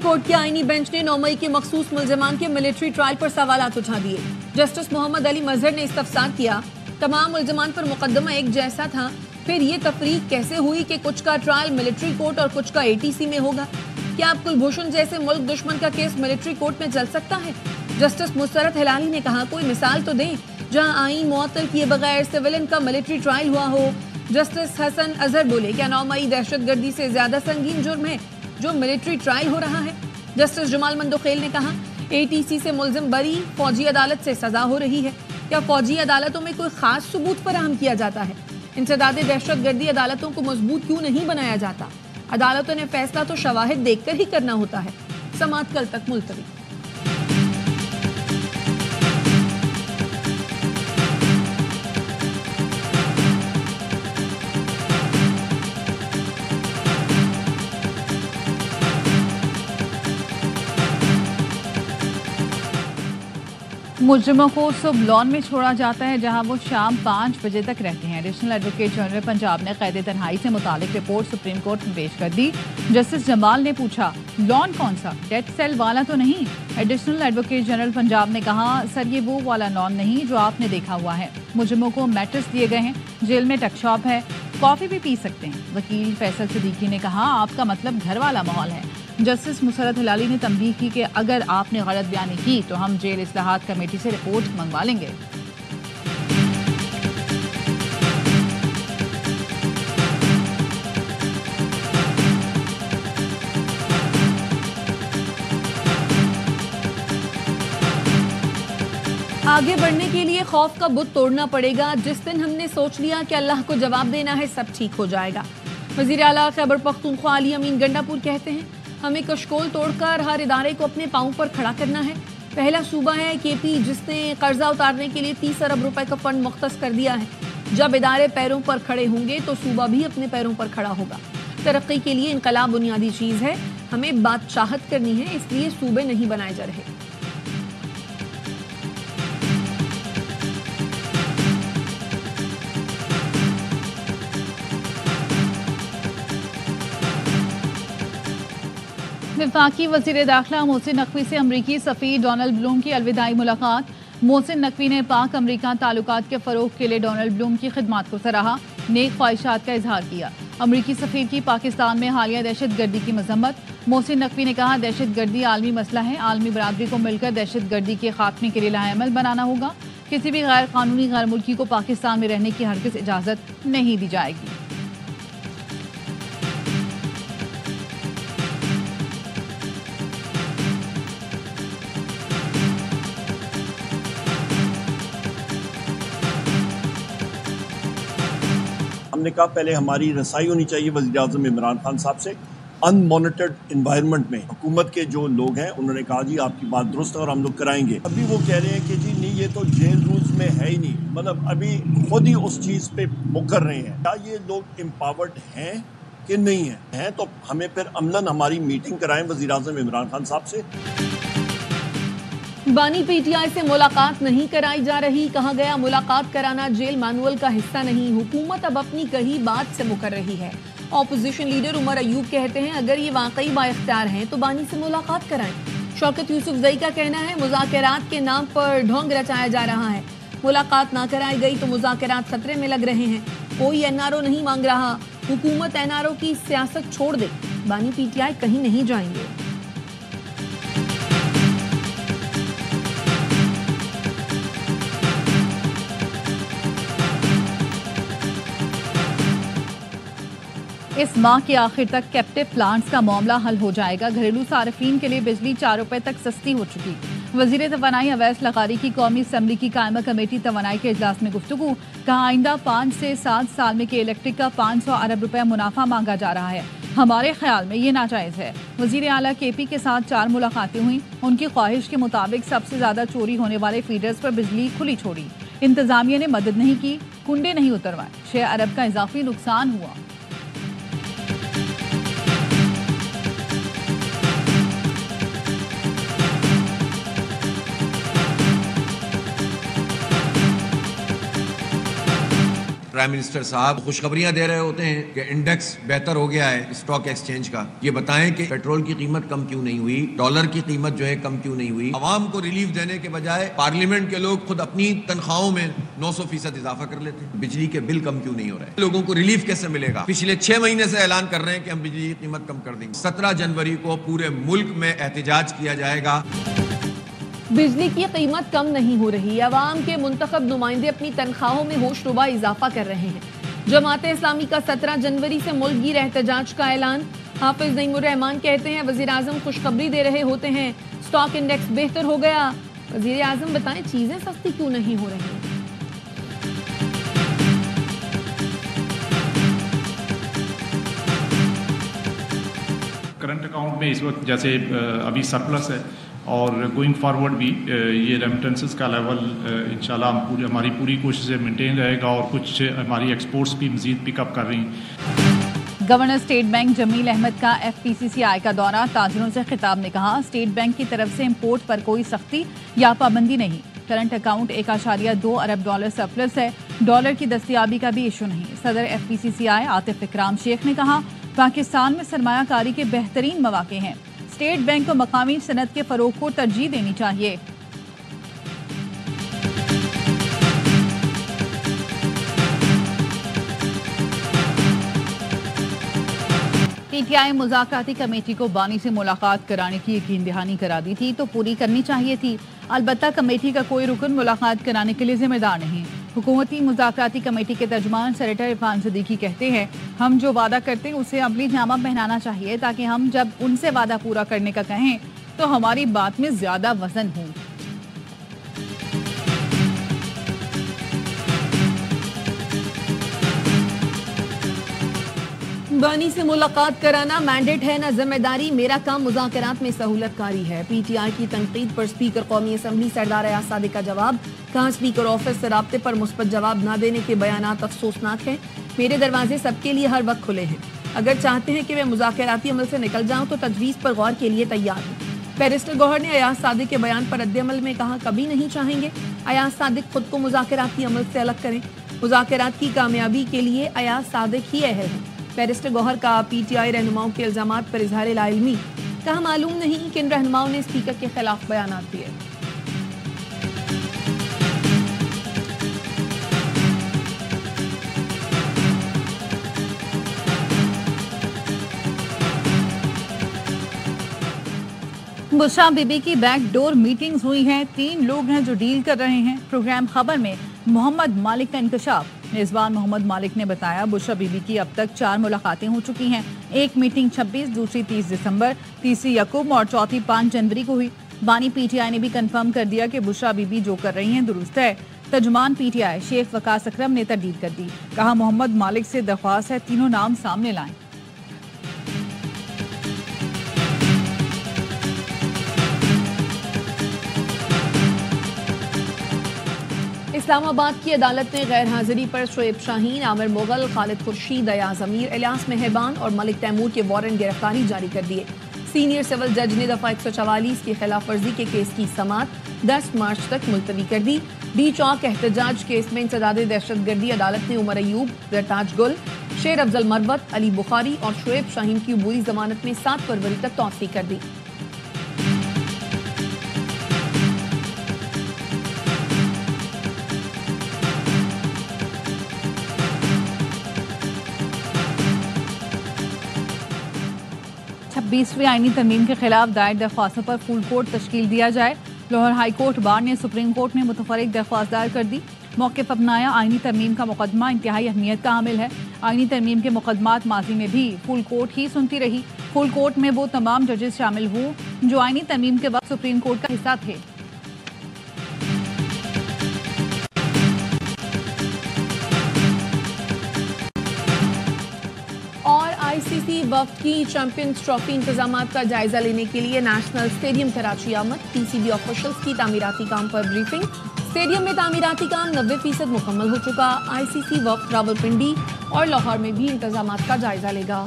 Court के आईनी bench ने 9 मई के मखसूस मुल्जमान के मिलिट्री ट्रायल पर सवालात उठा दिए। जस्टिस मोहम्मद अली मजहर ने इस्तफसार किया, तमाम मुल्जमान पर मुकदमा एक जैसा था, फिर ये तफरीक कैसे हुई कि कुछ का ट्रायल मिलिट्री कोर्ट और कुछ का ATC में होगा? क्या अब कुलभूषण जैसे मुल्क दुश्मन का केस मिलिट्री कोर्ट में चल सकता है? जस्टिस मुसरत हिलाली ने कहा, कोई मिसाल तो दें जहां आईन मुअत्तल किए बगैर सिविलियन का मिलिट्री ट्रायल हुआ हो। जस्टिस हसन अजहर बोले, क्या 9 मई दहशतगर्दी से ज्यादा संगीन जुर्म है जो मिलिट्री ट्रायल हो रहा है? जस्टिस जमाल मंदोखेल ने कहा, ATC से मुल्जिम बरी, फौजी अदालत से सजा हो रही है। क्या फौजी अदालतों में कोई खास सबूत फराहम किया जाता है? इंसदाद दहशतगर्दी अदालतों को मजबूत क्यों नहीं बनाया जाता? अदालतों ने फैसला तो शवाहिद देखकर ही करना होता है। समाअत कल तक मुलतवी। मुजरिमों को सुबह लॉन में छोड़ा जाता है जहां वो शाम 5 बजे तक रहते हैं। एडिशनल एडवोकेट जनरल पंजाब ने कैद तन्हाई से मुतालिक रिपोर्ट सुप्रीम कोर्ट में पेश कर दी। जस्टिस जमाल ने पूछा, लॉन कौन सा, डेथ सेल वाला तो नहीं? एडिशनल एडवोकेट जनरल पंजाब ने कहा, सर ये वो वाला लॉन नहीं जो आपने देखा हुआ है। मुजरिमों को मैट्रेस दिए गए हैं, जेल में टकशॉप है, कॉफी भी पी सकते हैं। वकील फैसल सिद्दीकी ने कहा, आपका मतलब घर वाला माहौल है। जस्टिस मुसरत हिलाली ने तंबीह की कि अगर आपने गलत बयानी की तो हम जेल इस्लाहात कमेटी से रिपोर्ट मंगवा लेंगे। आगे बढ़ने के लिए खौफ का बुत तोड़ना पड़ेगा। जिस दिन हमने सोच लिया कि अल्लाह को जवाब देना है, सब ठीक हो जाएगा। वज़ीर आला खैबर पख्तूनख्वा अली अमीन गंडापुर कहते हैं, हमें कशकोल तोड़कर हर इदारे को अपने पांव पर खड़ा करना है। पहला सूबा है KP जिसने कर्जा उतारने के लिए 30 अरब रुपए का फंड मुख्तस कर दिया है। जब इदारे पैरों पर खड़े होंगे तो सूबा भी अपने पैरों पर खड़ा होगा। तरक्की के लिए इनकलाब बुनियादी चीज है, हमें बादशाहत करनी है, इसलिए सूबे नहीं बनाए जा रहे। वफाकी वज़ीर दाखिला मोहसिन नकवी से अमरीकी सफ़ीर डोनाल्ड ब्लूम की अलविदाई मुलाकात। मोहसिन नकवी ने पाक अमरीका ताल्लुकात के फ़रोग के लिए डोनाल्ड ब्लूम की खिदमत को सराहा, नेक ख्वाहिशात का इजहार किया। अमरीकी सफ़ीर की पाकिस्तान में हालिया दहशतगर्दी की मजम्मत। मोहसिन नकवी ने कहा, दहशतगर्दी आलमी मसला है, आलमी बरादरी को मिलकर दहशतगर्दी के खात्मे के लिए लाएअमल बनाना होगा। किसी भी गैर कानूनी गैर मुल्की को पाकिस्तान में रहने की हरगिज़ इजाज़त नहीं दी जाएगी। हमने कहा पहले हमारी रसाई होनी चाहिए वज़ीर-ए-आज़म इमरान खान साहब से। अनमॉनिटर्ड इन्वायरमेंट में हुकूमत के जो लोग हैं उन्होंने कहा, जी आपकी बात दुरुस्त है और हम लोग कराएंगे। अभी वो कह रहे हैं कि जी नहीं, ये तो जेल रूल्स में है ही नहीं, मतलब अभी खुद ही उस चीज़ पे मुकर रहे हैं। क्या ये लोग एम्पावर्ड हैं कि नहीं है? तो हमें फिर अमलन हमारी मीटिंग कराएं वज़ीर-ए-आज़म इमरान खान साहब से। बानी PTI से मुलाकात नहीं कराई जा रही, कहा गया मुलाकात कराना जेल मैनुअल का हिस्सा नहीं। हुकूमत अब अपनी कही बात से मुकर रही है। ऑपोजिशन लीडर उमर अयूब कहते हैं, अगर ये वाकई बाइख्तियार हैं तो बानी से मुलाकात कराएं। शौकत यूसुफजई का कहना है, मुज़ाकरात के नाम पर ढोंग रचाया जा रहा है। मुलाकात ना कराई गई तो मुज़ाकरात खतरे में लग रहे हैं। कोई NRO नहीं मांग रहा, हुकूमत NRO की सियासत छोड़ दे। बानी PTI कहीं नहीं जाएंगे। इस माह के आखिर तक कैप्टिव प्लांट्स का मामला हल हो जाएगा। घरेलू सार्फिन के लिए बिजली 4 रुपए तक सस्ती हो चुकी। वजीर तवानाई अवैस लगारी की कौमी असम्बली की कायमा कमेटी तवानाई के इजलास में गुफ्तगू। कहा, आइंदा 5 से 7 साल में के इलेक्ट्रिक का 500 अरब रुपया मुनाफा मांगा जा रहा है। हमारे ख्याल में ये नाजायज़ है। वजीर आला KP के साथ 4 मुलाकातें हुई। उनकी ख्वाहिश के मुताबिक सबसे ज्यादा चोरी होने वाले फीडर्स पर बिजली खुली छोड़ी। इंतजामिया ने मदद नहीं की, कुंडे नहीं उतरवाए। 6 अरब का इजाफी नुकसान हुआ। प्राइम मिनिस्टर साहब खुशखबरियां दे रहे होते हैं कि इंडेक्स बेहतर हो गया है स्टॉक एक्सचेंज का। ये बताएं कि पेट्रोल की कीमत कम क्यों नहीं हुई, डॉलर की कीमत जो है कम क्यों नहीं हुई। आवाम को रिलीफ देने के बजाय पार्लियामेंट के लोग खुद अपनी तनख्वाहों में 900% इजाफा कर लेते हैं। बिजली के बिल कम क्यों नहीं हो रहे, लोगों को रिलीफ कैसे मिलेगा? पिछले 6 महीने से ऐलान कर रहे हैं कि हम बिजली की कीमत कम कर देंगे। 17 जनवरी को पूरे मुल्क में एहतजाज किया जाएगा। बिजली की कीमत कम नहीं हो रही, अवाम के मुंतखब नुमाइंदे अपनी तनख्वाहों में होशरुबा इजाफा कर रहे हैं। जमात इस्लामी का 17 जनवरी से मुल्क गिर एहतजाज का ऐलान। हाफिज नईमुर रहमान कहते हैं वजीर आजम खुशखबरी दे रहे होते हैं, स्टॉक इंडेक्स बेहतर हो गया। वजीर आजम बताएं चीजें सस्ती क्यों नहीं हो रही। करंट अकाउंट में इस वक्त जैसे अभी सरप्लस है और गोइंग फॉरवर्ड भी ये रेमिटेंसेस का लेवल इंशाल्लाह हमारी पूरी कोशिश से मेंटेन रहेगा और कुछ हमारी एक्सपोर्ट्स भी मजीद पिकअप कर रही हैं। Governor State Bank Jameel Ahmad का FPCCI का दौरा, ताजिरों से खिताब में कहा स्टेट बैंक की तरफ से इंपोर्ट पर कोई सख्ती या पाबंदी नहीं। करंट अकाउंट 1.2 अरब डॉलर सरप्लस है, डॉलर की दस्तयाबी का भी इशू नहीं। सदर FPCCI आतिफ इकराम शेख ने कहा पाकिस्तान में सरमायाकारी के बेहतरीन मौके हैं, स्टेट बैंक को मकामी सनत के फरोग को तरजीह देनी चाहिए। PTI मुज़ाकराती कमेटी को बानी से मुलाकात कराने की यकीन दहानी करा दी थी तो पूरी करनी चाहिए थी। अलबत्ता कमेटी का कोई रुकन मुलाकात कराने के लिए जिम्मेदार नहीं। हुकूमती मुज़ाकराती कमेटी के तर्जुमान सेनेटर इरफान सिद्दीकी कहते हैं हम जो वादा करते हैं उसे अमली जामा पहनाना चाहिए ताकि हम जब उनसे वादा पूरा करने का कहें तो हमारी बात में ज्यादा वजन हो। बानी से मुलाकात कराना मैंडेट है ना जिम्मेदारी, मेरा काम मुज़ाकरात में सहूलतकारी है। PTI की तनकीद पर स्पीकर कौमी असम्बली सरदार अयाज सादिक का जवाब, कहा स्पीकर ऑफिस से राब्ते पर मुस्बत जवाब न देने के बयानात अफसोसनाक हैं। मेरे दरवाजे सबके लिए हर वक्त खुले हैं, अगर चाहते हैं कि मैं मुज़ाकराती अमल से निकल जाऊं तो तजवीज़ पर गौर के लिए तैयार हूँ। बैरिस्टर गौहर ने अयाज सादिक के बयान पर रद्द-ए-अमल में कहा कभी नहीं चाहेंगे अयाज सादिक खुद को मुज़ाकराती अमल से अलग करें। मुज़ाकरात की कामयाबी के लिए अयाज सादिक ही अहल है। बैरिस्टर गौहर का PTI रहनुमाओं के इल्जामात पर इजहार लाइल्मी, कहा मालूम नहीं किन रहनुमाओं ने स्पीकर के खिलाफ बयान दिए। बुशरा बीबी की बैकडोर मीटिंग्स हुई हैं, 3 लोग हैं जो डील कर रहे हैं। प्रोग्राम खबर में मोहम्मद मालिक का इंकशाफ। मेजबान मोहम्मद मालिक ने बताया बुशरा बीबी की अब तक 4 मुलाकातें हो चुकी हैं। एक मीटिंग 26, दूसरी 30 दिसंबर, तीसरी यकूम और चौथी 5 जनवरी को हुई। बानी PTI ने भी कंफर्म कर दिया कि बुशरा बीबी जो कर रही हैं दुरुस्त है। तर्जुमान PTI शेख वकास अकरम ने तरदीद कर दी, कहा मोहम्मद मालिक से दरख्वास्त है तीनों नाम सामने लाएं। इस्लामाबाद की अदालत ने गैर हाजिरी पर शोएब शाहीन, आमिर मुगल, खालिद खुर्शीद, अयाज अमीर, इलियास मेहरबान और मलिक तैमूर के वारंट गिरफ्तारी जारी कर दिए। सीनियर सिविल जज ने दफा 144 की खिलाफ वर्जी के केस की समाअत 10 मार्च तक मुलतवी कर दी। डी चौक एहतजाज केस में इंसदाद दहशतगर्दी अदालत ने उमर अयूब, जरताज गुल, शेर अफजल मरवत, अली बुखारी और शोएब शाहीन की अबूरी जमानत में 7 फरवरी तक तौसीक कर दी। बीसवीं आईनी तरमीम के खिलाफ दायर दरख्वास्तों पर फुल कोर्ट तश्कील दिया जाए। लाहौर हाई कोर्ट बार ने सुप्रीम कोर्ट में मुतफर्रिक दरख्वास्त दायर कर दी। मौक़िफ़ अपनाया, आईनी तरमीम का मुकदमा इंतहाई अहमियत का हामिल है। आईनी तरमीम के मुकदमात माजी में भी फुल कोर्ट ही सुनती रही। फुल कोर्ट में वो तमाम जजेस शामिल हों जो आईनी तरमीम के वक्त सुप्रीम कोर्ट का हिस्सा थे। ICC वफ्द की चैंपियंस ट्रॉफी इंतजामात का जायजा लेने के लिए नेशनल स्टेडियम कराची आमद। PCB ऑफिशियल्स की तामीराती काम पर ब्रीफिंग। स्टेडियम में तामीराती काम 90% मुकम्मल हो चुका। ICC वफ्द रावलपिंडी और लाहौर में भी इंतजामात का जायजा लेगा।